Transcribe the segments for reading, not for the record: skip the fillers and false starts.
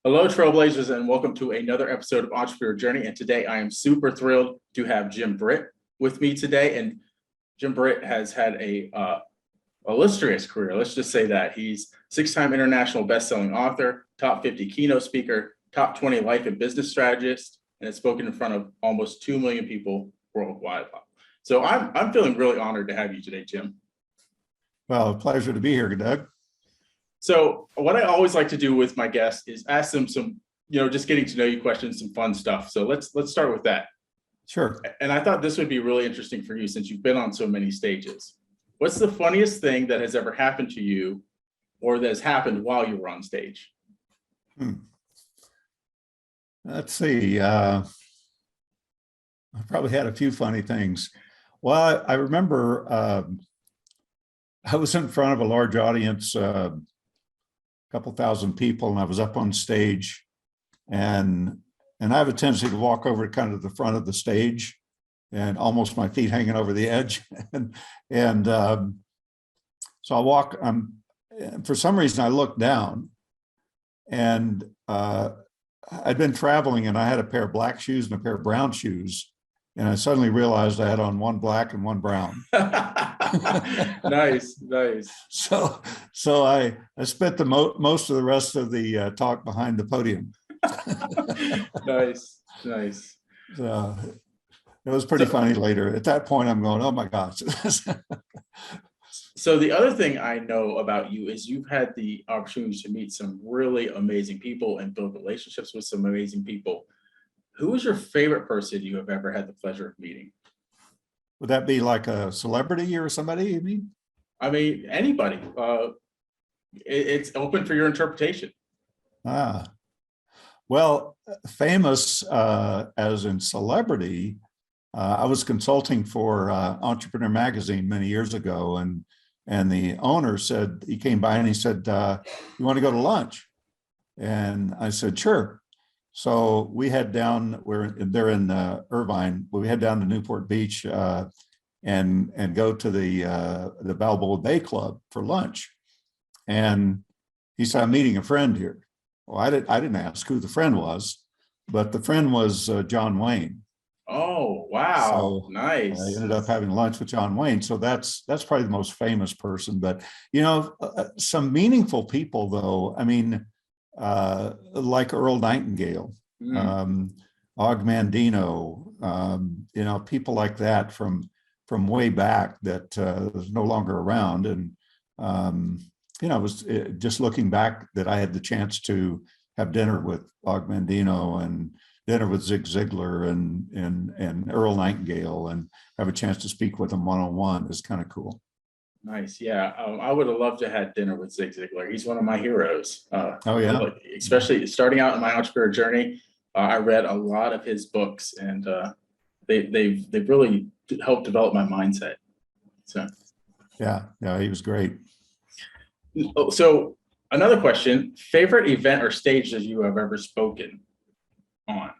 Hello, Trailblazers, and welcome to another episode of Entrepreneur Journey. And today I am super thrilled to have Jim Britt with me today. And Jim Britt has had a illustrious career. Let's just say that. He's six-time international best-selling author, top 50 keynote speaker, top 20 life and business strategist, and has spoken in front of almost 2 million people worldwide. So I'm feeling really honored to have you today, Jim. Well, a pleasure to be here, Doug. So what I always like to do with my guests is ask them some, just getting to know you questions, some fun stuff. So let's start with that. Sure. And I thought this would be really interesting for you since you've been on so many stages. What's the funniest thing that has ever happened to you or that has happened while you were on stage? Let's see. I probably had a few funny things. Well, I remember I was in front of a large audience, couple thousand people, and I was up on stage, and I have a tendency to walk over to kind of the front of the stage and almost my feet hanging over the edge. and so I walk, for some reason I looked down, and I'd been traveling and I had a pair of black shoes and a pair of brown shoes. And I suddenly realized I had on one black and one brown. Nice. So I spent the most of the rest of the talk behind the podium. Nice. So it was pretty funny later. At that point, I'm going, oh my gosh. So the other thing I know about you is you've had the opportunity to meet some really amazing people and build relationships with some amazing people. Who is your favorite person you have ever had the pleasure of meeting? Would that be like a celebrity or somebody, you mean? I mean, anybody. It's open for your interpretation. Well, famous as in celebrity, I was consulting for Entrepreneur magazine many years ago, and the owner said, he came by and he said, you want to go to lunch? And I said, sure. So we head down, they're in Irvine, but we head down to Newport Beach and go to the Balboa Bay Club for lunch. And he said, I'm meeting a friend here. Well, I didn't ask who the friend was, but the friend was John Wayne. Oh, wow. So nice. I ended up having lunch with John Wayne. So that's probably the most famous person. But, some meaningful people, though, I mean, like Earl Nightingale, Og Mandino, people like that from way back that is no longer around. And, it was just looking back that I had the chance to have dinner with Og Mandino and dinner with Zig Ziglar and Earl Nightingale and have a chance to speak with them one-on-one is kind of cool. Nice. Yeah. I would have loved to have dinner with Zig Ziglar. He's one of my heroes. Oh, yeah. Especially starting out in my entrepreneur journey. I read a lot of his books, and they've really helped develop my mindset. So. Yeah, he was great. So another question, favorite event or stage that you have ever spoken on?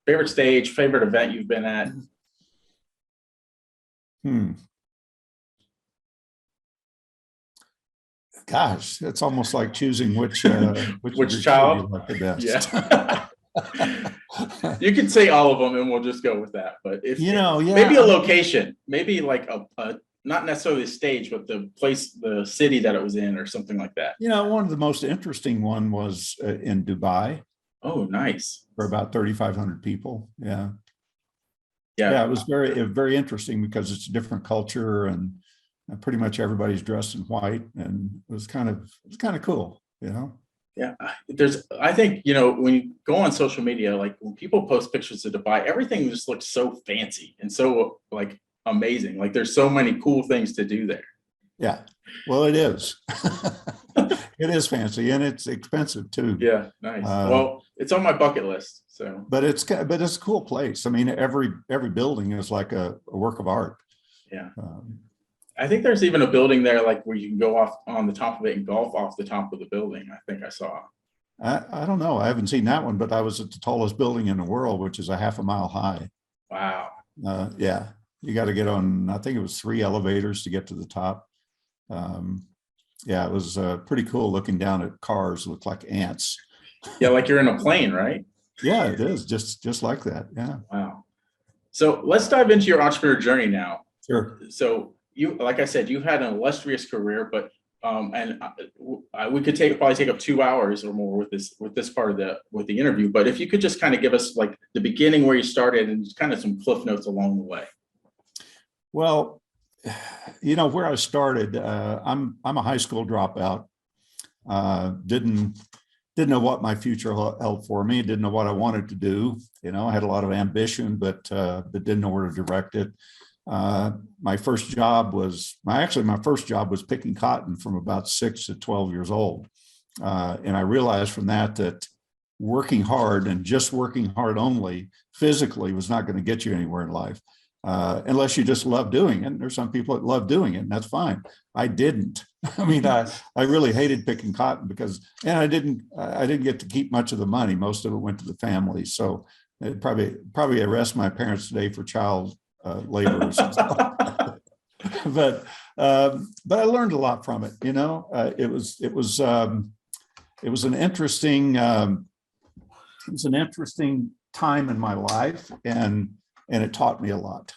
Favorite stage, favorite event you've been at? Gosh, it's almost like choosing which child you like the best. Yeah. You can say all of them and we'll just go with that. But if maybe a location, maybe like a not necessarily a stage, but the place, the city that it was in or something like that. One of the most interesting one was in Dubai. Oh, nice. For about 3,500 people. Yeah. Yeah. It was very interesting because it's a different culture and pretty much everybody's dressed in white, and it was kind of cool, Yeah, I think, when you go on social media, like when people post pictures of Dubai, everything just looks so fancy and so like amazing. Like there's so many cool things to do there. Yeah, well, it is. It is fancy and it's expensive too. Yeah, nice. Well, it's on my bucket list. So, but it's a cool place. I mean, every building is like a work of art. Yeah. I think there's even a building there, like where you can go off on the top of it and golf off the top of the building. I think I saw. I don't know. I haven't seen that one, but I was at the tallest building in the world, which is a half a mile high. Wow. Yeah, you got to get on. I think it was 3 elevators to get to the top. Yeah, it was pretty cool looking down at cars, looked like ants. Yeah, like you're in a plane, right? Yeah, it is just like that. Yeah, Wow. So let's dive into your entrepreneur journey now. sure. So you, like I said, you've had an illustrious career, but we could probably take up 2 hours or more with this part of the interview. But if you could just kind of give us like the beginning where you started and just kind of some cliff notes along the way. Well, where I started, I'm a high school dropout. Didn't know what my future held for me. Didn't know what I wanted to do. I had a lot of ambition, but didn't know where to direct it. My first job was picking cotton from about 6 to 12 years old. And I realized from that working hard and just working hard only physically was not going to get you anywhere in life. Unless you just love doing it. And there's some people that love doing it, and that's fine. I didn't. I mean, I really hated picking cotton and I didn't get to keep much of the money. Most of it went to the family. So it probably arrest my parents today for child labor or something. But I learned a lot from it. It was an interesting time in my life, and it taught me a lot.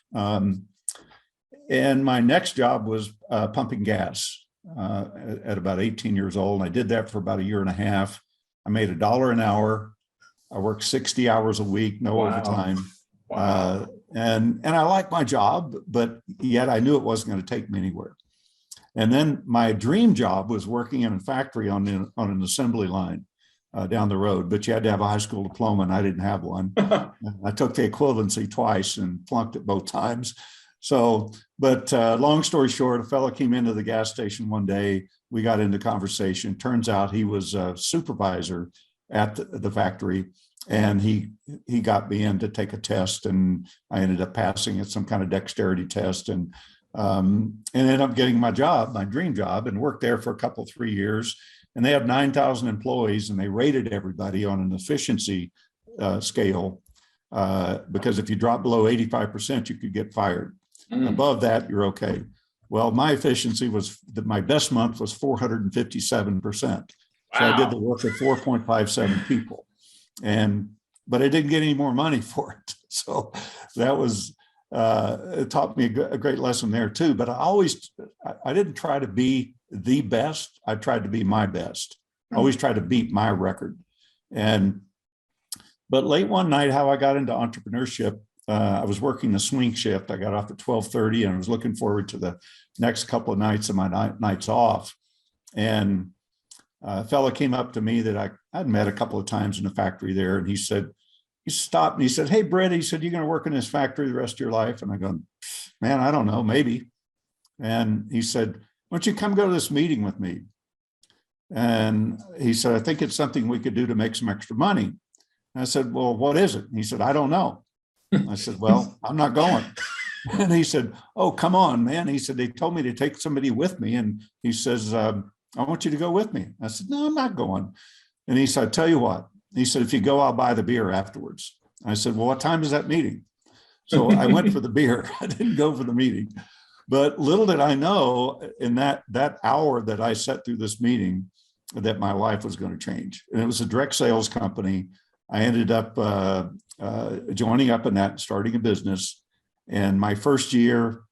And my next job was pumping gas at about 18 years old. And I did that for about a year and a half. I made $1 an hour. I worked 60 hours a week, no overtime. Wow. And I liked my job, but yet I knew it wasn't going to take me anywhere. And then my dream job was working in a factory on an assembly line down the road, but you had to have a high school diploma, and I didn't have one. I took the equivalency twice and flunked it both times. So, but long story short, a fellow came into the gas station one day. We got into conversation. Turns out he was a supervisor at the factory, and he got me in to take a test, and I ended up passing it, some kind of dexterity test, and ended up getting my job, my dream job, and worked there for 3 years. And they have 9,000 employees, and they rated everybody on an efficiency scale because if you drop below 85%, you could get fired. Above that, you're okay. Well, my efficiency my best month was 457%. Wow. So I did the work of 4.57 people, but I didn't get any more money for it. So that was it taught me a great lesson there too. But I didn't try to be the best. I tried to be my best. I always tried to beat my record. But late one night, how I got into entrepreneurship, I was working the swing shift. I got off at 12:30, and I was looking forward to the next couple of nights of my nights off. And a fellow came up to me that I'd met a couple of times in the factory there, and he stopped and he said, "Hey, Britt," he said, "you going to work in this factory the rest of your life?" And I go, "Man, I don't know, maybe." And he said, "Why don't you come go to this meeting with me?" And he said, "I think it's something we could do to make some extra money." And I said, "Well, what is it?" And he said, "I don't know." I said, "Well, I'm not going." And he said, "Oh, come on, man." He said, "They told me to take somebody with me." And he says, "I want you to go with me." I said, "No, I'm not going." And he said, "I tell you what." He said, "If you go, I'll buy the beer afterwards." I said, "Well, what time is that meeting?" So I went for the beer. I didn't go for the meeting. But little did I know in that hour that I sat through this meeting that my life was going to change. And it was a direct sales company. I ended up joining up in that, starting a business. And my first year,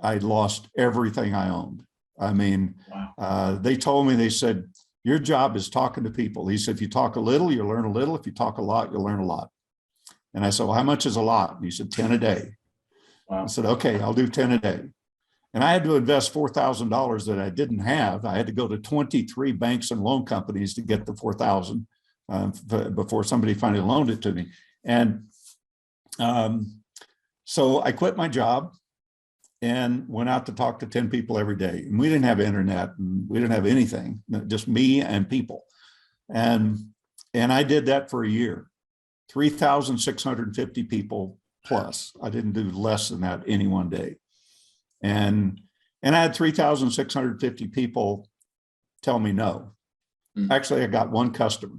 I lost everything I owned. I mean, wow. They told me, they said, "Your job is talking to people." He said, "If you talk a little, you'll learn a little. If you talk a lot, you'll learn a lot." And I said, "Well, how much is a lot?" And he said, 10 a day. Wow. I said, "Okay, I'll do 10 a day." And I had to invest $4,000 that I didn't have. I had to go to 23 banks and loan companies to get the 4,000 before somebody finally loaned it to me. And so I quit my job and went out to talk to 10 people every day. And we didn't have internet, and we didn't have anything, just me and people. And I did that for a year, 3,650 people plus. I didn't do less than that any one day. And I had 3,650 people tell me no. Actually, I got one customer,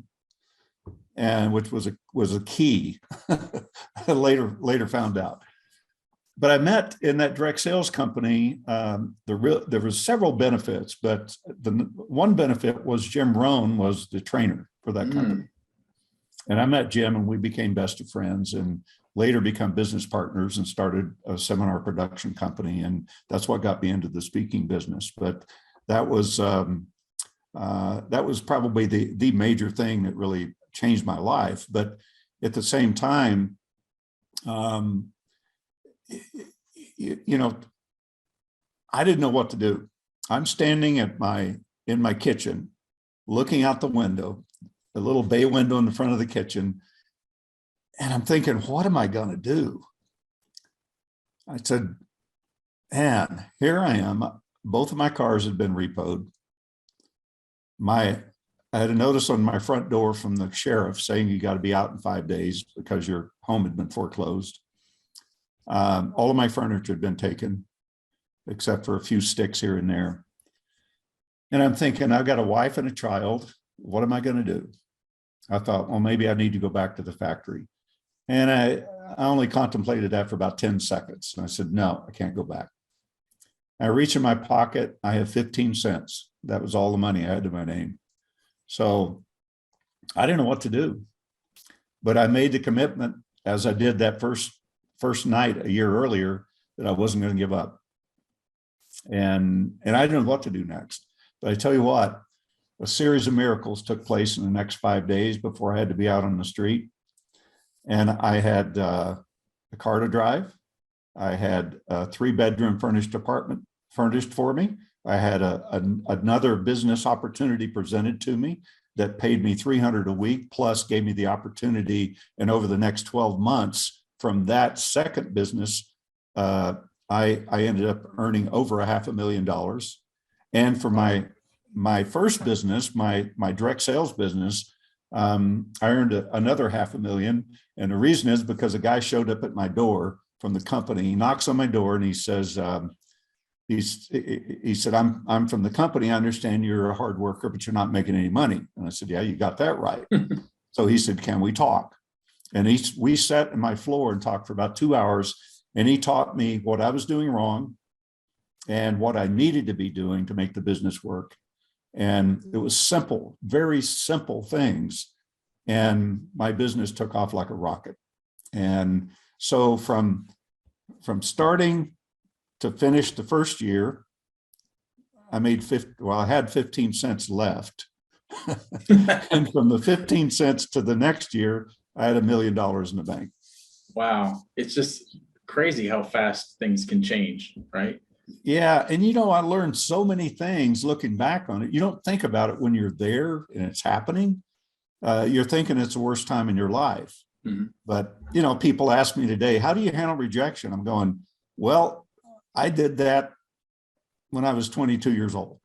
and which was a key. later found out. But I met in that direct sales company. There was several benefits, but the one benefit was Jim Rohn was the trainer for that company. And I met Jim and we became best of friends and later become business partners and started a seminar production company. And that's what got me into the speaking business. But that was probably the major thing that really changed my life. But at the same time, you know, I didn't know what to do. I'm standing in my kitchen, looking out the window, a little bay window in the front of the kitchen. And I'm thinking, what am I going to do? I said, and here I am. Both of my cars had been repoed. I had a notice on my front door from the sheriff saying you got to be out in 5 days because your home had been foreclosed. All of my furniture had been taken, except for a few sticks here and there. And I'm thinking, I've got a wife and a child. What am I going to do? I thought, well, maybe I need to go back to the factory. And I only contemplated that for about 10 seconds. And I said, no, I can't go back. I reach in my pocket. I have 15 cents. That was all the money I had to my name. So I didn't know what to do. But I made the commitment, as I did that first night a year earlier, that I wasn't going to give up. And I didn't know what to do next. But I tell you what, a series of miracles took place in the next 5 days before I had to be out on the street. And I had a car to drive. I had a 3-bedroom furnished apartment furnished for me. I had another business opportunity presented to me that paid me $300 a week, plus gave me the opportunity. And over the next 12 months from that second business, I ended up earning over $500,000. And for my first business, my direct sales business, I earned another $500,000. And the reason is because a guy showed up at my door from the company. He knocks on my door and he says, he said, I'm from the company. I understand you're a hard worker, but you're not making any money. And I said, yeah, you got that right. So he said, can we talk? And we sat on my floor and talked for about 2 hours. And he taught me what I was doing wrong and what I needed to be doing to make the business work. And it was simple, very simple things. And my business took off like a rocket. And so from starting to finish the first year, I made I had 15 cents left. And from the 15 cents to the next year, I had $1 million in the bank. Wow. It's just crazy how fast things can change, right? Yeah. And you know, I learned so many things looking back on it. You don't think about it when you're there and it's happening. You're thinking it's the worst time in your life. Mm-hmm. But, you know, people ask me today, how do you handle rejection? I'm going, well, I did that when I was 22 years old.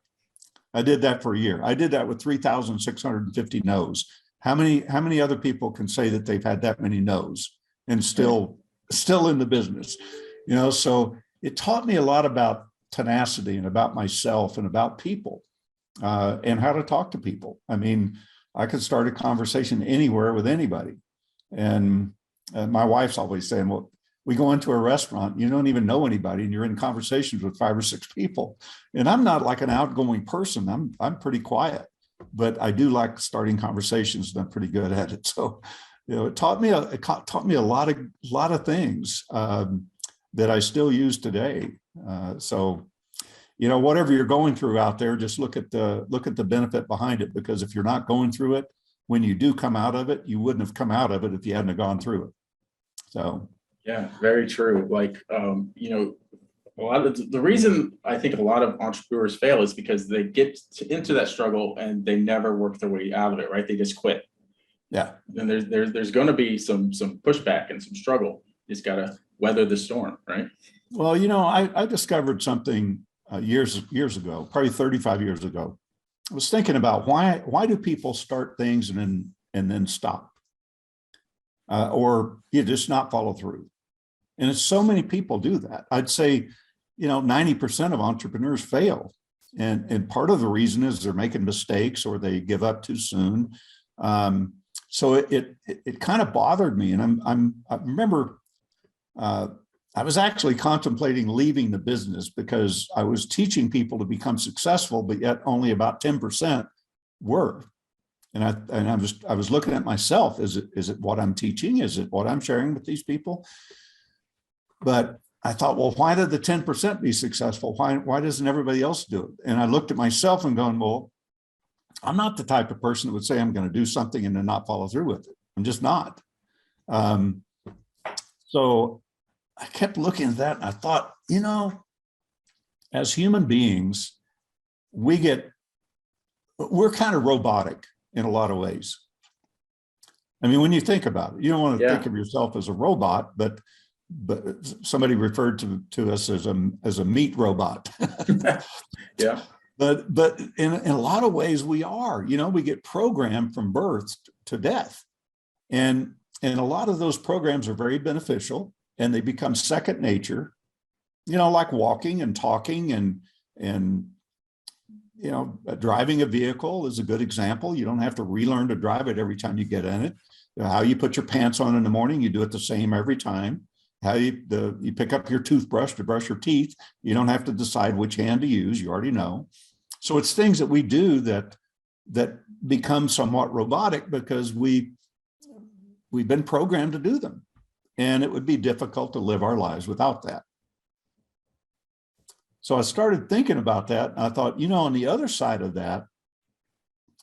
I did that for a year. I did that with 3,650 no's. How many other people can say that they've had that many no's and still in the business? You know, so it taught me a lot about tenacity and about myself and about people and how to talk to people. I mean, I could start a conversation anywhere with anybody. And my wife's always saying, well, we go into a restaurant, you don't even know anybody, and you're in conversations with 5 or 6 people. And I'm not like an outgoing person. I'm pretty quiet, but I do like starting conversations, and I'm pretty good at it. So, you know, it taught me a lot of things that I still use today. So, you know, whatever you're going through out there, just look at the benefit behind it, because if you're not going through it, when you do come out of it, you wouldn't have come out of it if you hadn't have gone through it. So. Yeah, very true. Like, you know, a lot of the reason I think a lot of entrepreneurs fail is because they get into that struggle and they never work their way out of it, right? They just quit. Yeah. And there's going to be some pushback and some struggle. You just got to weather the storm, right? Well, you know, I discovered something years ago, probably 35 years ago. I was thinking about why do people start things and then stop, or you just not follow through. And it's so many people do that. I'd say, you know, 90% of entrepreneurs fail. And part of the reason is they're making mistakes or they give up too soon. So it kind of bothered me. And I remember I was actually contemplating leaving the business because I was teaching people to become successful, but yet only about 10% were. And I was looking at myself. Is it what I'm teaching? Is it what I'm sharing with these people? But I thought, well, why did the 10% be successful? Why doesn't everybody else do it? And I looked at myself and going, well, I'm not the type of person that would say I'm going to do something and then not follow through with it. I'm just not. So I kept looking at that and I thought, as human beings, we're kind of robotic in a lot of ways. I mean, when you think about it, you don't want to think of yourself as a robot, but somebody referred to us as a meat robot. Yeah. But in a lot of ways we are, we get programmed from birth to death. And a lot of those programs are very beneficial and they become second nature, like walking and talking and driving a vehicle is a good example. You don't have to relearn to drive it every time you get in it. How you put your pants on in the morning, you do it the same every time. How you pick up your toothbrush to brush your teeth, you don't have to decide which hand to use, you already know. So it's things that we do that become somewhat robotic because we've been programmed to do them. And it would be difficult to live our lives without that. So I started thinking about that. And I thought, on the other side of that,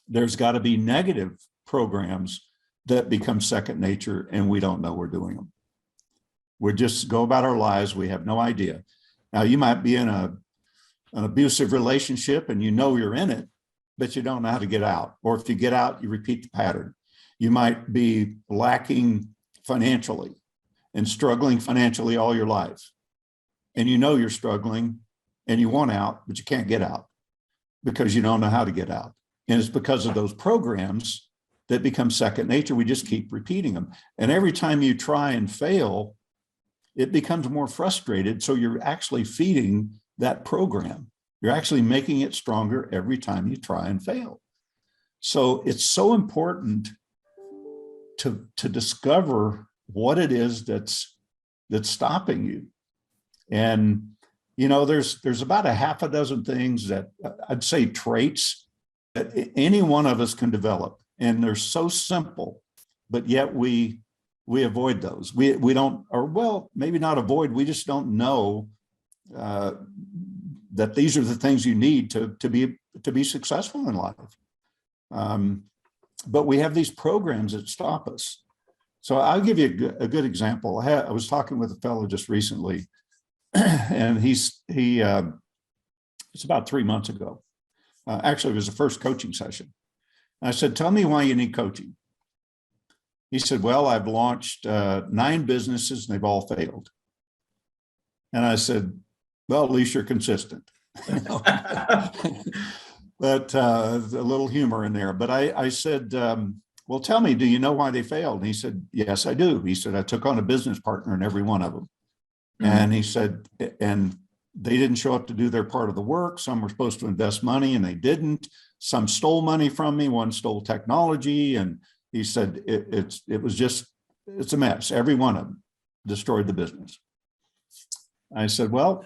there's got to be negative programs that become second nature and we don't know we're doing them. We just go about our lives. We have no idea. Now you might be in an abusive relationship and you're in it, but you don't know how to get out. Or if you get out, you repeat the pattern. You might be lacking financially and struggling financially all your life. And you're struggling and you want out, but you can't get out because you don't know how to get out. And it's because of those programs that become second nature. We just keep repeating them. And every time you try and fail, it becomes more frustrated. So you're actually feeding that program. You're actually making it stronger every time you try and fail. So it's so important to discover what it is that's stopping you. And, there's about a half a dozen things that I'd say traits that any one of us can develop. And they're so simple, but yet we avoid those. We don't, or well, maybe not avoid, we just don't know that these are the things you need to be successful in life. But we have these programs that stop us. So I'll give you a good example. I was talking with a fellow just recently, and it's about 3 months ago. Actually, it was the first coaching session. I said, tell me why you need coaching. He said, well, I've launched 9 businesses and they've all failed. And I said, well, at least you're consistent. But a little humor in there. But I said, well, tell me, do you know why they failed? And he said, yes, I do. He said, I took on a business partner in every one of them. Mm-hmm. And he said, and they didn't show up to do their part of the work. Some were supposed to invest money and they didn't. Some stole money from me. One stole technology. And he said, it's a mess. Every one of them destroyed the business. I said, well,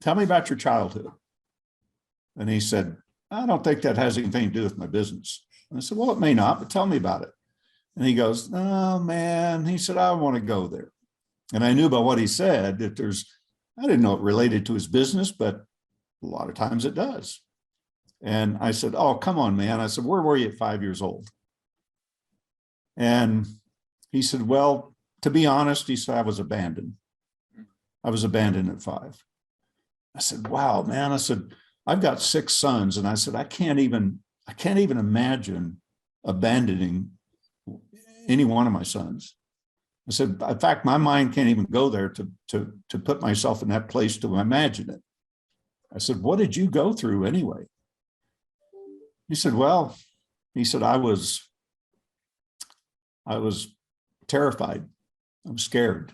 tell me about your childhood. And he said, I don't think that has anything to do with my business. And I said, well, it may not, but tell me about it. And he goes, oh man, he said, I want to go there. And I knew by what he said that I didn't know it related to his business, but a lot of times it does. And I said, oh, come on, man. I said, where were you at 5 years old? And he said, well, to be honest, he said, I was abandoned. I was abandoned at 5. I said, wow, man. I said, I've got 6 sons. And I said, I can't even imagine abandoning any one of my sons. I said, in fact, my mind can't even go there to put myself in that place to imagine it. I said, what did you go through anyway? He said, well, I was terrified. I was scared.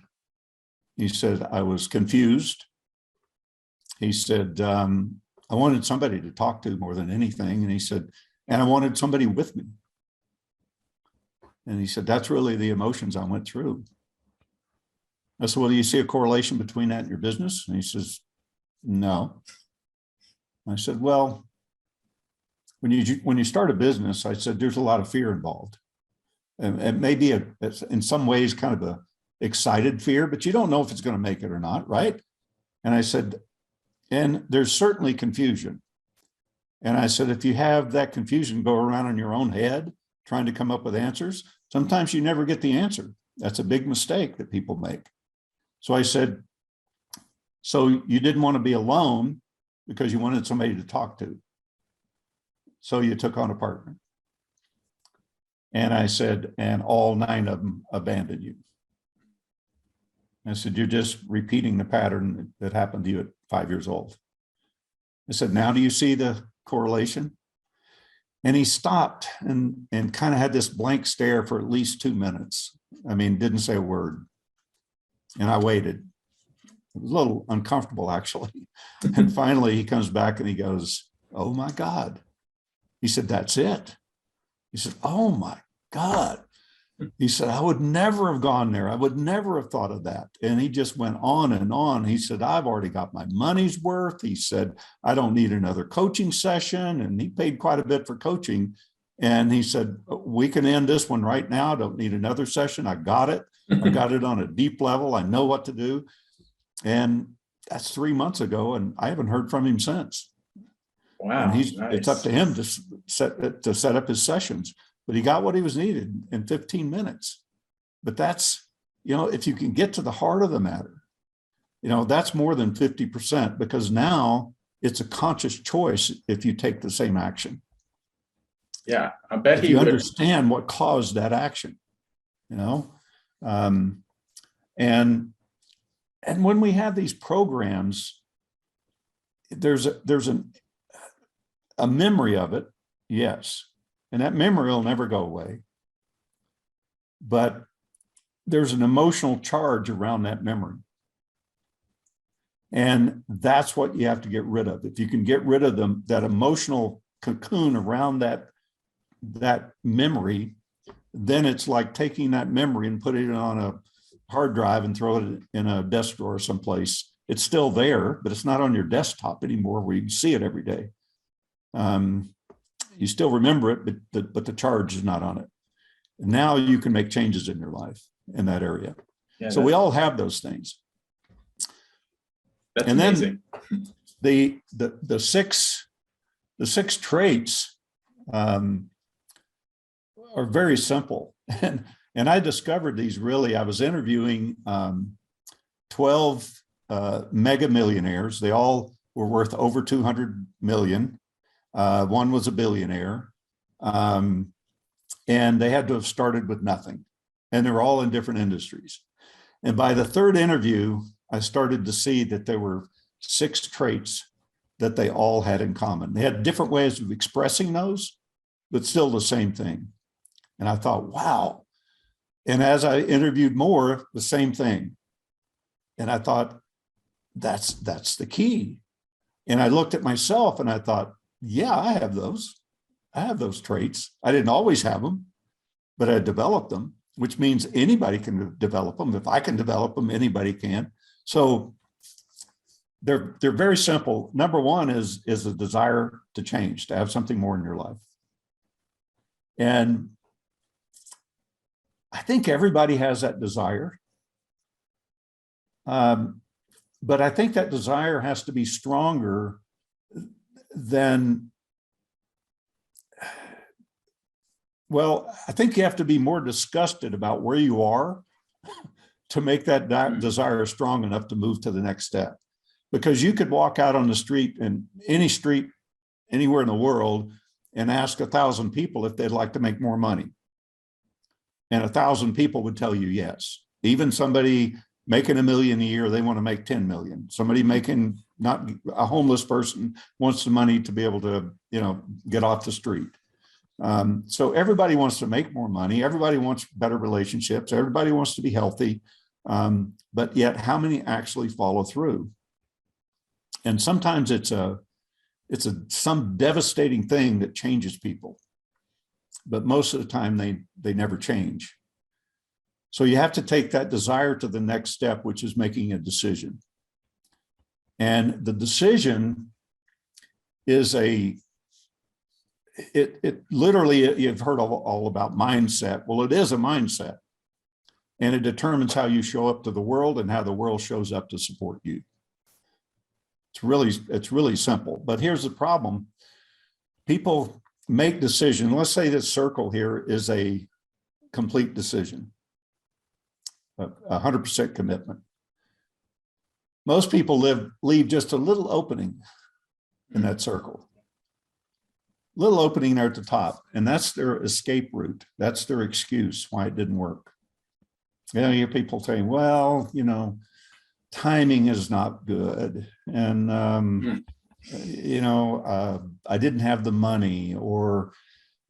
He said, I was confused. He said, I wanted somebody to talk to more than anything. And he said, and I wanted somebody with me. And he said, that's really the emotions I went through. I said, well, do you see a correlation between that and your business? And he says, no. I said, well, when you start a business, I said, there's a lot of fear involved. And it may be in some ways kind of a excited fear, but you don't know if it's going to make it or not, right? And I said, and there's certainly confusion. And I said, if you have that confusion go around in your own head, trying to come up with answers, sometimes you never get the answer. That's a big mistake that people make. So I said, so you didn't want to be alone because you wanted somebody to talk to. So you took on a partner. And I said, and all 9 of them abandoned you. I said, you're just repeating the pattern that happened to you at 5 years old. I said, now do you see the correlation? And he stopped and kind of had this blank stare for at least 2 minutes. I mean, didn't say a word. And I waited. It was a little uncomfortable, actually. And finally, he comes back and he goes, oh, my God. He said, that's it. He said, oh, my God. He said, I would never have gone there. I would never have thought of that. And he just went on and on. He said, I've already got my money's worth. He said, I don't need another coaching session. And he paid quite a bit for coaching. And he said, we can end this one right now. I don't need another session. I got it. I got it on a deep level. I know what to do. And that's 3 months ago. And I haven't heard from him since. Wow. And Nice. it's up to him to set up his sessions. But he got what he was needed in 15 minutes. But that's, if you can get to the heart of the matter, that's more than 50%, because now it's a conscious choice if you take the same action. Yeah, I bet if he you would understand what caused that action, and when we have these programs, there's a memory of it, yes. And that memory will never go away. But there's an emotional charge around that memory. And that's what you have to get rid of. If you can get rid of that emotional cocoon around that memory, then it's like taking that memory and putting it on a hard drive and throw it in a desk drawer someplace. It's still there, but it's not on your desktop anymore where you can see it every day. You still remember it, but the charge is not on it. Now you can make changes in your life in that area. Yeah, so we all have those things. That's and amazing. Then the six traits are very simple. And I discovered these really, I was interviewing 12 mega millionaires. They all were worth over 200 million. One was a billionaire, and they had to have started with nothing, and they were all in different industries. And by the third interview, I started to see that there were 6 traits that they all had in common. They had different ways of expressing those, but still the same thing. And I thought, wow. And as I interviewed more, the same thing. And I thought, that's the key. And I looked at myself and I thought, yeah, I have those. I have those traits. I didn't always have them, but I developed them, which means anybody can develop them. If I can develop them, anybody can. So they're very simple. Number one is a desire to change, to have something more in your life. And I think everybody has that desire. But I think that desire has to be stronger than, well, I think you have to be more disgusted about where you are to make that desire strong enough to move to the next step. Because you could walk out on the street, and any street anywhere in the world, and ask 1,000 people if they'd like to make more money. And 1,000 people would tell you yes. Even somebody making $1 million a year, they want to make 10 million. Somebody making, not a homeless person, wants the money to be able to, get off the street. So everybody wants to make more money. Everybody wants better relationships. Everybody wants to be healthy. But yet, how many actually follow through? And sometimes it's some devastating thing that changes people. But most of the time they never change. So you have to take that desire to the next step, which is making a decision. And the decision is it literally, you've heard all about mindset. Well, it is a mindset, and it determines how you show up to the world and how the world shows up to support you. It's really simple. But here's the problem. People make decisions. Let's say this circle here is a complete decision, 100% commitment. Most people leave just a little opening in that circle. Little opening there at the top, and that's their escape route. That's their excuse why it didn't work. You know, you hear people saying, well, you know, timing is not good. And, you know, I didn't have the money, or,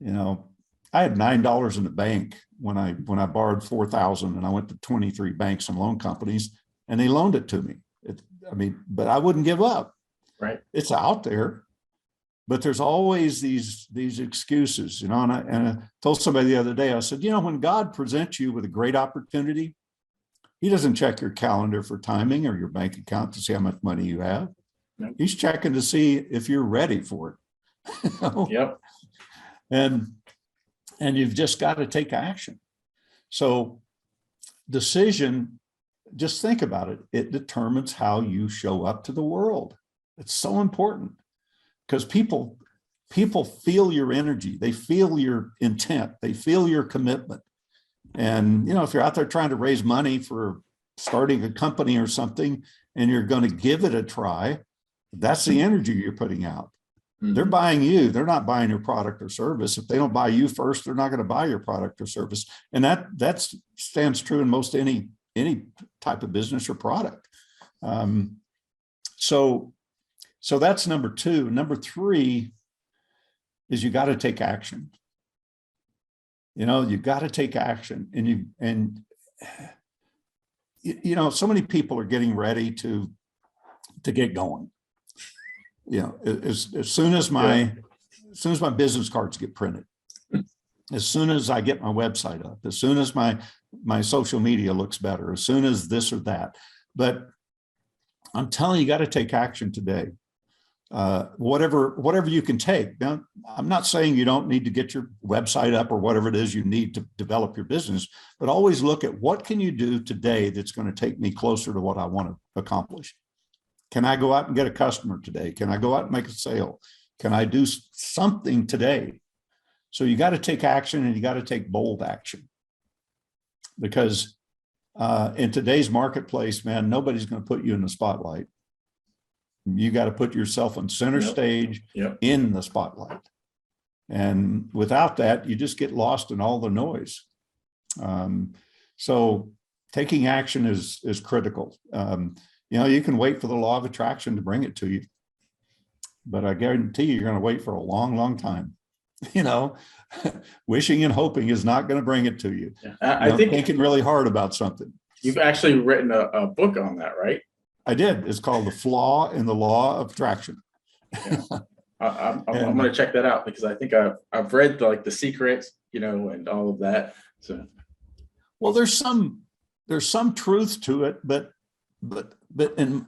you know, I had $9 in the bank when I borrowed $4,000, and I went to 23 banks and loan companies, and they loaned it to me. But I wouldn't give up. Right. It's out there. But there's always these excuses, you know, and I told somebody the other day, I said, you know, when God presents you with a great opportunity, he doesn't check your calendar for timing or your bank account to see how much money you have. Yep. He's checking to see if you're ready for it. You know? Yep. And you've just got to take action. So decision, just think about it. It determines how you show up to the world. It's so important. Because people feel your energy, they feel your intent, they feel your commitment. And, you know, if you're out there trying to raise money for starting a company or something, and you're going to give it a try, that's the energy you're putting out. Mm-hmm. They're buying you. They're not buying your product or service. If they don't buy you first, they're not going to buy your product or service. And that stands true in most any type of business or product. So that's number two. Number three is you got to take action. You know, you got to take action, and you know, so many people are getting ready to get going. You know, as soon as my business cards get printed, as soon as I get my website up, as soon as my social media looks better, as soon as this or that. But I'm telling you, you got to take action today. Whatever you can take. Now, I'm not saying you don't need to get your website up or whatever it is you need to develop your business, but always look at what can you do today that's going to take me closer to what I want to accomplish. Can I go out and get a customer today? Can I go out and make a sale? Can I do something today? So you got to take action, and you got to take bold action, because in today's marketplace, man, nobody's going to put you in the spotlight. You got to put yourself on center stage in the spotlight. And without that, you just get lost in all the noise. So taking action is critical. You know, you can wait for the law of attraction to bring it to you, but I guarantee you're going to wait for a long, long time. You know, wishing and hoping is not going to bring it to you. I think thinking really hard about something. You've actually written a book on that, right? I did. It's called The Flaw in the Law of Attraction. Yeah. I'm going to check that out, because I think I've read the secrets, you know, and all of that. So, well, there's some truth to it, but in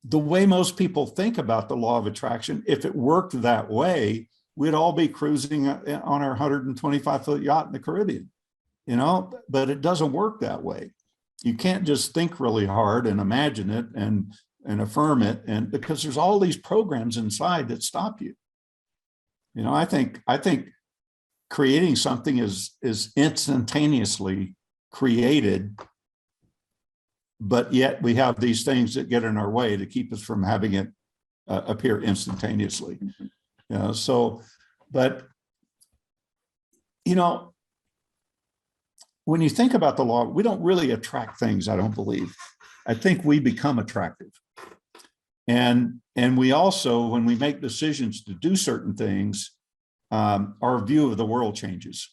the way most people think about the law of attraction, if it worked that way, we'd all be cruising on our 125-foot yacht in the Caribbean, you know. But it doesn't work that way. You can't just think really hard and imagine it and affirm it, and because there's all these programs inside that stop you. You know, I think creating something is instantaneously created, but yet we have these things that get in our way to keep us from having it appear instantaneously. Mm-hmm. You know, so, but you know, when you think about the law, we don't really attract things, I don't believe. I think we become attractive. And we also, when we make decisions to do certain things, our view of the world changes.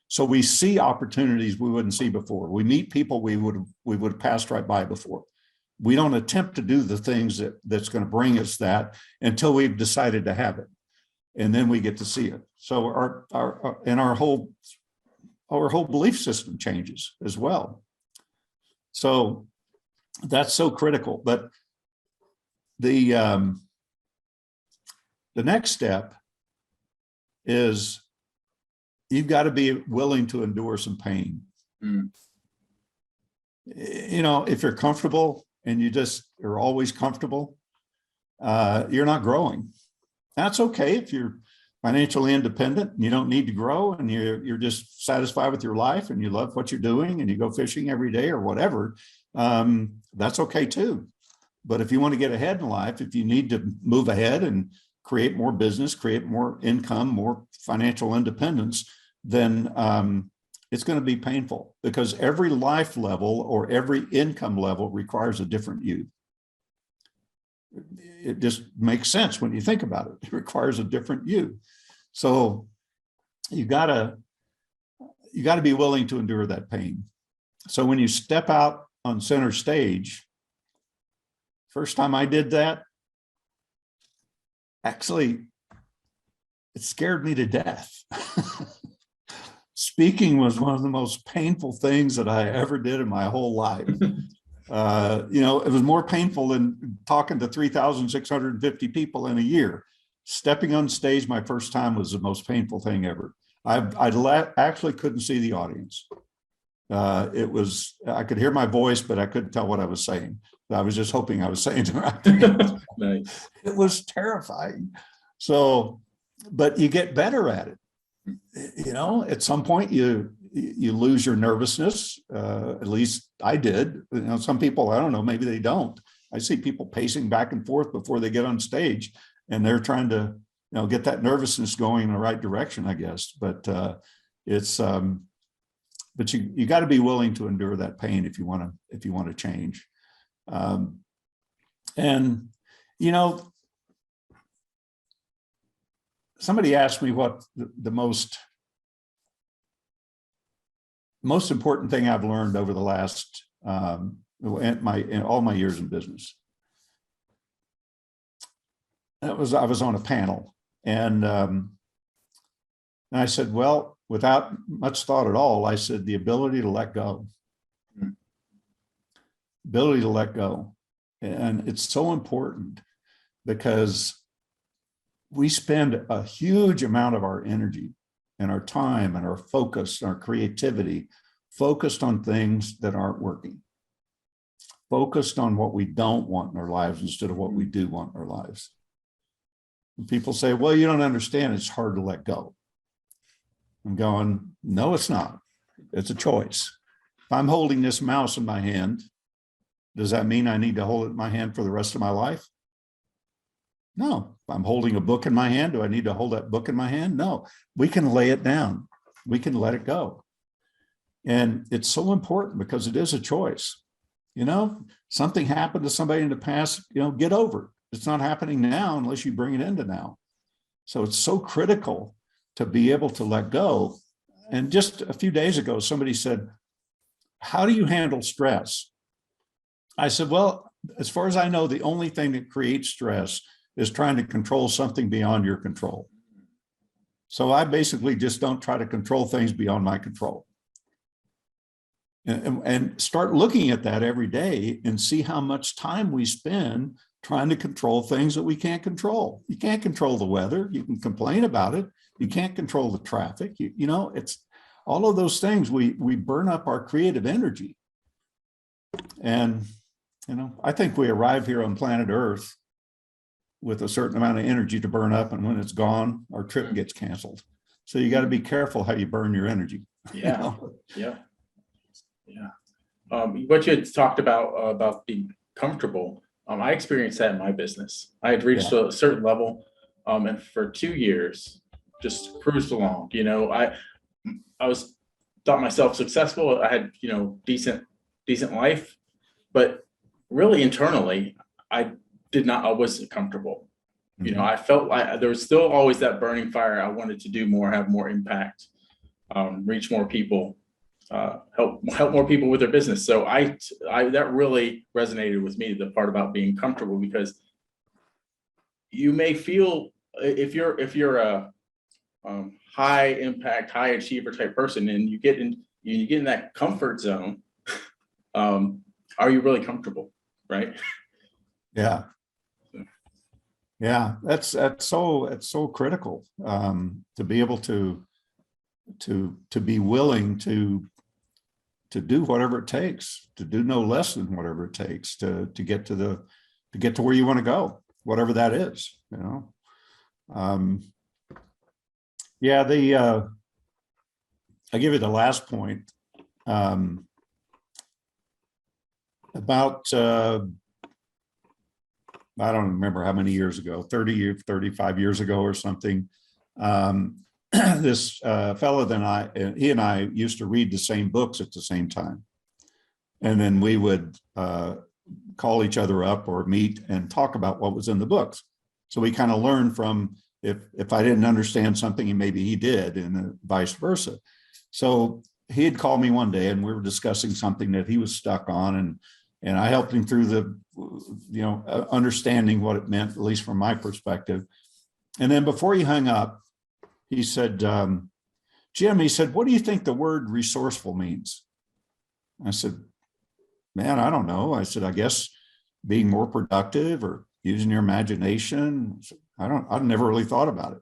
So we see opportunities we wouldn't see before. We meet people we would have passed right by before. We don't attempt to do the things that's going to bring us that until we've decided to have it. And then we get to see it. So our whole belief system changes as well. So that's so critical. But the The next step is you've got to be willing to endure some pain. Mm. You know, if you're comfortable and you just are always comfortable, you're not growing. That's okay if you're financially independent and you don't need to grow and you're just satisfied with your life and you love what you're doing and you go fishing every day or whatever. That's okay too. But if you want to get ahead in life, if you need to move ahead and create more business, create more income, more financial independence, then it's going to be painful, because every life level or every income level requires a different you. It just makes sense when you think about it. It requires a different you. So you gotta be willing to endure that pain. So when you step out on center stage, first time I did that, actually, it scared me to death. Speaking was one of the most painful things that I ever did in my whole life. You know, it was more painful than talking to 3,650 people in a year. Stepping on stage my first time was the most painful thing ever. I actually couldn't see the audience. I could hear my voice, but I couldn't tell what I was saying. I was just hoping I was saying the right thing. Nice. It was terrifying. So, but you get better at it. You know, at some point you lose your nervousness. At least I did. You know, some people, I don't know, maybe they don't. I see people pacing back and forth before they get on stage, and they're trying to, you know, get that nervousness going in the right direction, I guess. But but you got to be willing to endure that pain if you want to change. And you know, somebody asked me what the most important thing I've learned over the last in all my years in business. I was on a panel, and I said, well, without much thought at all, I said, the ability to let go. Ability to let go. And it's so important, because we spend a huge amount of our energy and our time and our focus and our creativity focused on things that aren't working, focused on what we don't want in our lives instead of what we do want in our lives. And people say, well, you don't understand, it's hard to let go. I'm going, no, it's not. It's a choice. If I'm holding this mouse in my hand, does that mean I need to hold it in my hand for the rest of my life? No. If I'm holding a book in my hand, do I need to hold that book in my hand? No. We can lay it down. We can let it go. And it's so important, because it is a choice. You know, something happened to somebody in the past, you know, get over it. It's not happening now unless you bring it into now. So it's so critical to be able to let go. And just a few days ago, somebody said, how do you handle stress? I said, well, as far as I know, the only thing that creates stress is trying to control something beyond your control. So I basically just don't try to control things beyond my control. And start looking at that every day and see how much time we spend trying to control things that we can't control. You can't control the weather. You can complain about it. You can't control the traffic. You know, it's all of those things. We burn up our creative energy. And, you know, I think we arrive here on planet Earth with a certain amount of energy to burn up, and when it's gone, our trip gets canceled. So you got to be careful how you burn your energy. Yeah. You know? Yeah. What you had talked about being comfortable, I experienced that in my business. I had reached a certain level, and for 2 years, just cruised along. You know, I thought myself successful. I had, you know, decent life, but really internally, I wasn't comfortable. You know, I felt like there was still always that burning fire. I wanted to do more, have more impact, reach more people, help more people with their business. So I that really resonated with me, the part about being comfortable, because you may feel, if you're a high impact, high achiever type person, and you get in that comfort zone, are you really comfortable, right? Yeah. Yeah, that's so critical, to be able to be willing to do whatever it takes, to do no less than whatever it takes to get to where you want to go, whatever that is, you know. Um, yeah, I give you the last point, about I don't remember how many years ago, 35 years ago or something. This fellow he and I used to read the same books at the same time. And then we would call each other up or meet and talk about what was in the books. So we kind of learned from, if I didn't understand something, and maybe he did, and vice versa. So he had called me one day and we were discussing something that he was stuck on, and I helped him through the, understanding what it meant, at least from my perspective. And then before he hung up, he said, Jim, he said, what do you think the word resourceful means? I said, man, I don't know. I said, I guess being more productive or using your imagination. I've never really thought about it.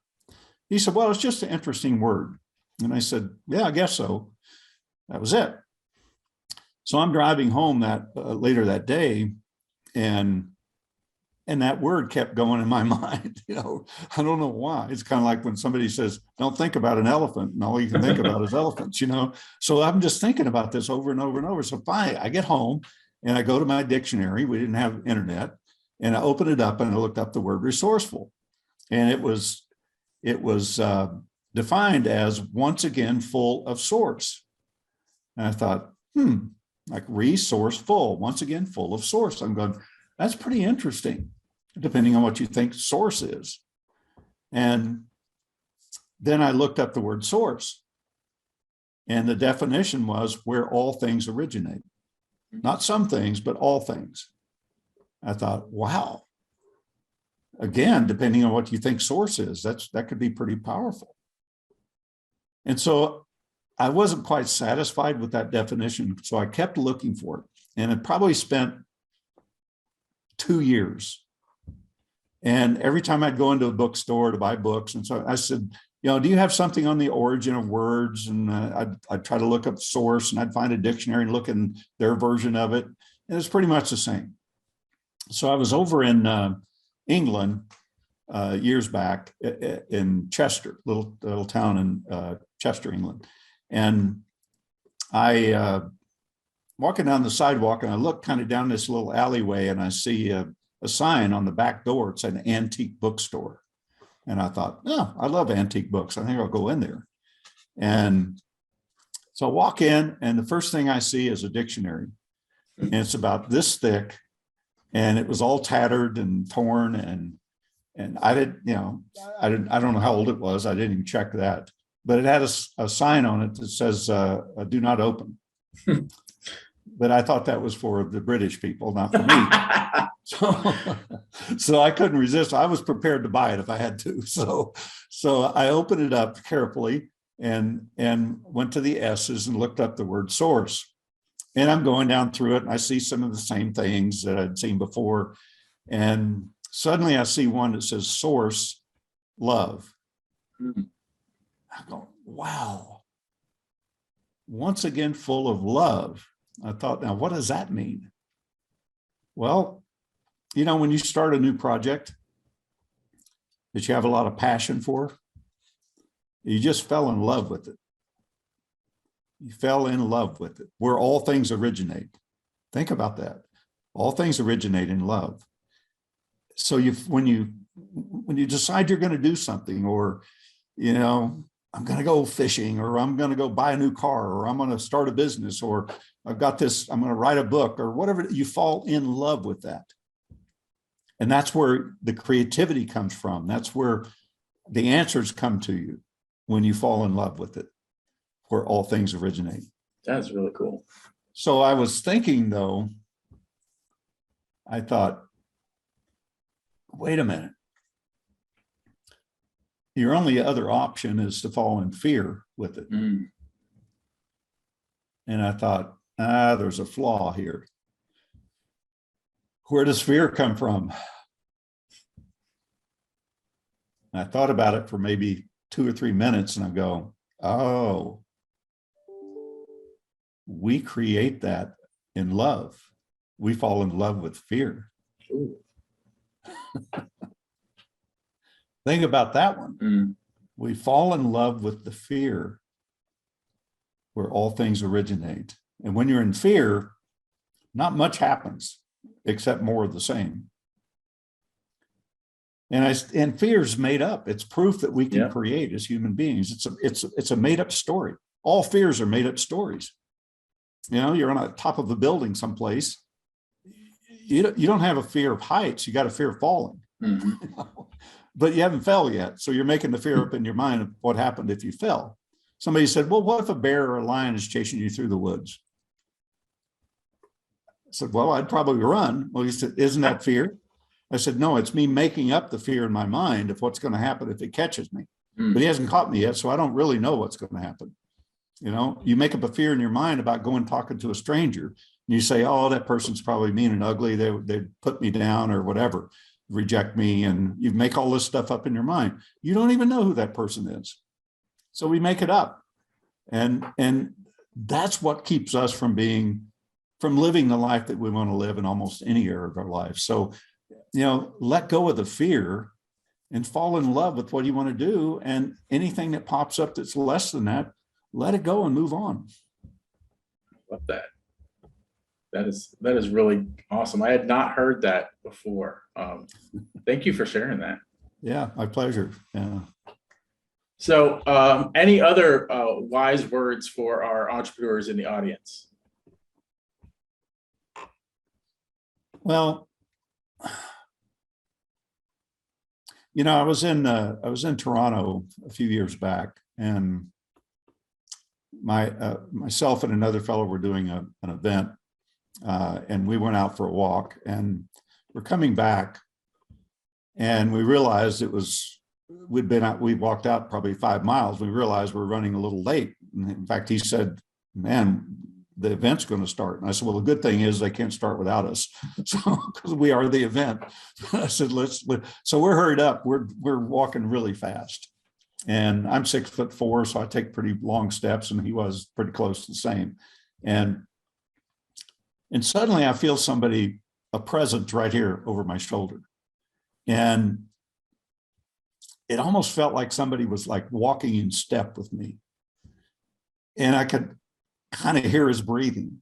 He said, well, it's just an interesting word. And I said, yeah, I guess so. That was it. So I'm driving home later that day, and that word kept going in my mind. I don't know why. It's kind of like when somebody says, don't think about an elephant, and all you can think about is elephants, So I'm just thinking about this over and over and over. So finally I get home and I go to my dictionary. We didn't have internet, and I opened it up and I looked up the word resourceful, and it was defined as once again full of source. And I thought, like resourceful, once again full of source. I'm going, that's pretty interesting, depending on what you think source is. And then I looked up the word source, and the definition was where all things originate. Not some things, but all things. I thought, wow. Again, depending on what you think source is, that could be pretty powerful. And so I wasn't quite satisfied with that definition, so I kept looking for it. And it probably spent 2 years. And every time I'd go into a bookstore to buy books, and so I said, do you have something on the origin of words? And I'd try to look up source, and I'd find a dictionary and look in their version of it. And it's pretty much the same. So I was over in England years back in Chester, little town in Chester, England. And I walking down the sidewalk, and I look kind of down this little alleyway, and I see a sign on the back door. It's an antique bookstore. And I thought, oh, I love antique books. I think I'll go in there. And so I walk in, and the first thing I see is a dictionary. And it's about this thick, and it was all tattered and torn. And I don't know how old it was. I didn't even check that. But it had a sign on it that says, do not open. But I thought that was for the British people, not for me. So I couldn't resist. I was prepared to buy it if I had to. So I opened it up carefully and went to the S's and looked up the word source. And I'm going down through it, and I see some of the same things that I'd seen before. And suddenly I see one that says source, love. I go, wow. Once again, full of love. I thought, now what does that mean? Well, when you start a new project that you have a lot of passion for, you just fell in love with it. You fell in love with it, where all things originate. Think about that. All things originate in love. So when you decide you're going to do something, or, I'm going to go fishing, or I'm going to go buy a new car, or I'm going to start a business, or I've got this, I'm going to write a book, or whatever, you fall in love with that. And that's where the creativity comes from. That's where the answers come to you, when you fall in love with it, where all things originate. That's really cool. So I was thinking, though, I thought, wait a minute. Your only other option is to fall in fear with it. And I thought, there's a flaw here. Where does fear come from? And I thought about it for maybe 2 or 3 minutes and I go, oh, we create that in love. We fall in love with fear. Ooh. Think about that one. Mm. We fall in love with the fear where all things originate. And when you're in fear, not much happens except more of the same. And fear is made up. It's proof that we can create as human beings. It's a made up story. All fears are made up stories. You know, you're on the top of a building someplace. You don't have a fear of heights. You got a fear of falling. Mm-hmm. But you haven't fell yet. So you're making the fear up in your mind of what happened if you fell. Somebody said, well, what if a bear or a lion is chasing you through the woods? I said, well, I'd probably run. Well, he said, isn't that fear? I said, no, it's me making up the fear in my mind of what's going to happen if it catches me. But he hasn't caught me yet, so I don't really know what's going to happen. You know, you make up a fear in your mind about going talking to a stranger. And you say, oh, that person's probably mean and ugly. They put me down or whatever, reject me. And you make all this stuff up in your mind. You don't even know who that person is. So we make it up. And that's what keeps us from living the life that we want to live in almost any area of our life. So, you know, let go of the fear and fall in love with what you want to do. And anything that pops up that's less than that, let it go and move on. Love that. That is really awesome. I had not heard that before. Thank you for sharing that. Yeah, my pleasure. Yeah. So any other wise words for our entrepreneurs in the audience? Well, you know, I was in Toronto a few years back, and myself and another fellow were doing an event, and we went out for a walk, and we're coming back, and we realized we walked out probably 5 miles. We realized we're running a little late. And in fact, he said, man, the event's going to start. And I said, well, the good thing is they can't start without us. So, because we are the event. I said, so we're hurried up. We're walking really fast. And I'm 6'4", so I take pretty long steps, and he was pretty close to the same. And suddenly I feel a presence right here over my shoulder. And it almost felt like somebody was like walking in step with me. And I could kind of hear his breathing.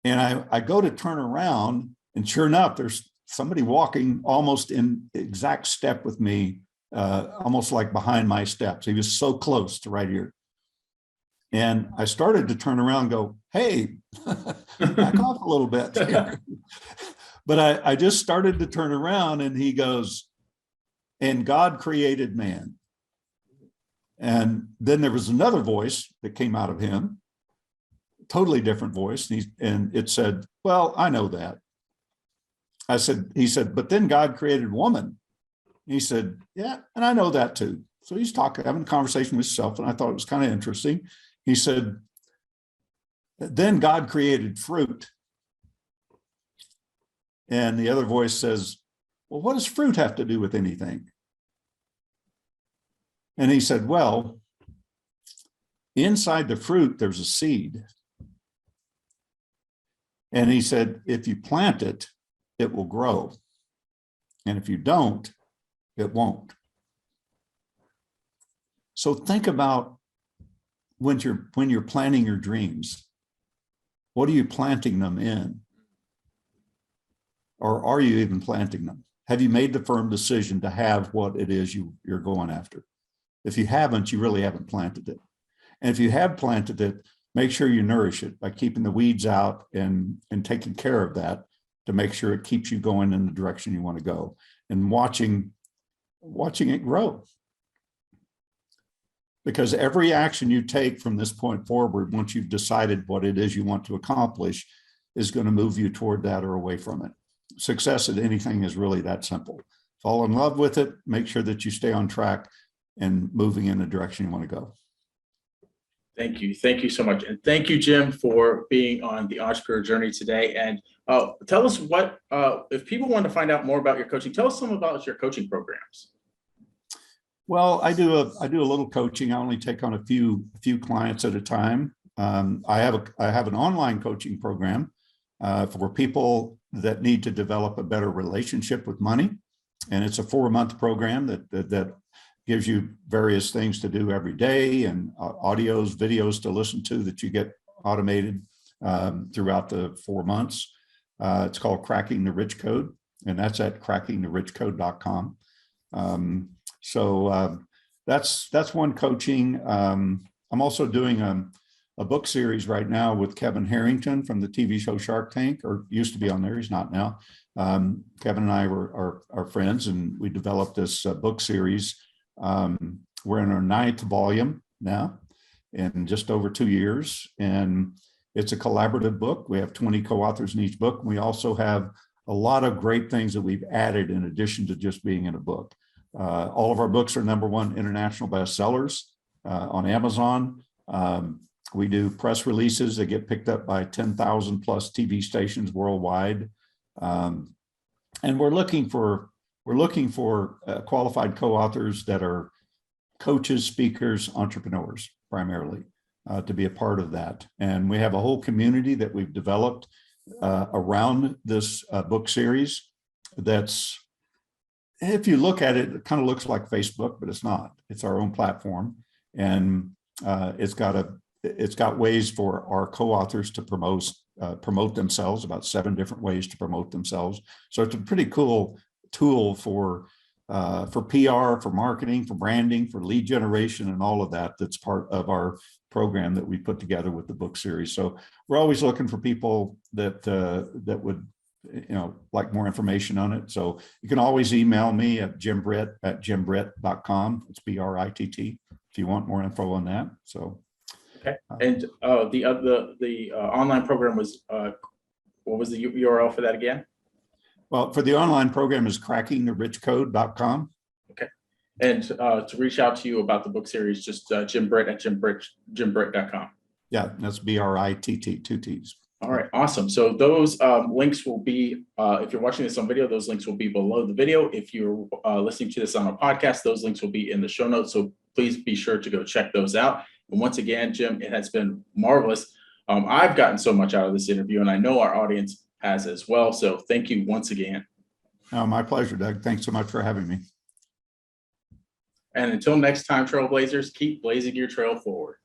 And I go to turn around, and sure enough, there's somebody walking almost in exact step with me, almost like behind my steps. He was so close to right here. And I started to turn around and go, hey, back off a little bit. But I just started to turn around, and he goes, and God created man. And then there was another voice that came out of him, totally different voice. And it said, well, I know that. He said, but then God created woman. He said, yeah, and I know that too. So he's having a conversation with himself, and I thought it was kind of interesting. He said, then God created fruit. And the other voice says, well, what does fruit have to do with anything? And he said, well, inside the fruit, there's a seed. And he said, if you plant it, it will grow. And if you don't, it won't. So think about when you're planning your dreams, what are you planting them in? Or are you even planting them? Have you made the firm decision to have what it is you're going after? If you haven't, you really haven't planted it. And if you have planted it, make sure you nourish it by keeping the weeds out and taking care of that to make sure it keeps you going in the direction you want to go, and watching it grow. Because every action you take from this point forward, once you've decided what it is you want to accomplish, is going to move you toward that or away from it. Success at anything is really that simple. Fall in love with it, make sure that you stay on track and moving in the direction you want to go. Thank you. Thank you so much. And thank you, Jim, for being on the Entrepreneur Journey today. And tell us if people want to find out more about your coaching, tell us some about your coaching programs. Well, I do a little coaching. I only take on a few clients at a time. I have an online coaching program for people that need to develop a better relationship with money, and it's a 4-month program that gives you various things to do every day and audios, videos to listen to that you get automated throughout the 4 months. It's called Cracking the Rich Code, and that's at crackingtherichcode.com. That's one coaching. I'm also doing a book series right now with Kevin Harrington from the TV show Shark Tank, or used to be on there. He's not now. Kevin and I are friends, and we developed this book series. We're in our 9th volume now in just over 2 years. And it's a collaborative book. We have 20 co-authors in each book. We also have a lot of great things that we've added in addition to just being in a book. All of our books are #1 international bestsellers on Amazon. We do press releases that get picked up by 10,000 plus TV stations worldwide. And we're looking for qualified co-authors that are coaches, speakers, entrepreneurs, primarily, to be a part of that. And we have a whole community that we've developed around this book series. That's, if you look at it, it kind of looks like Facebook, but it's not. It's our own platform, and it's got ways for our co-authors to promote themselves, about 7 different ways to promote themselves. So it's a pretty cool tool for PR, for marketing, for branding, for lead generation, and all of that. That's part of our program that we put together with the book series. So we're always looking for people that would, like more information on it. So you can always email me at jimbritt@jimbritt.com. It's BRITT if you want more info on that. So. Okay. And the online program was, what was the URL for that again? Well, for the online program is crackingtherichcode.com. Okay. And to reach out to you about the book series, just Jim Britt at jimbritt.com. Yeah, that's BRITT, 2 T's. All right, awesome. So those links will be, if you're watching this on video, those links will be below the video. If you're listening to this on a podcast, those links will be in the show notes. So please be sure to go check those out. And once again, Jim, it has been marvelous. I've gotten so much out of this interview, and I know our audience has as well. So thank you once again. Oh, my pleasure, Doug. Thanks so much for having me. And until next time, Trailblazers, keep blazing your trail forward.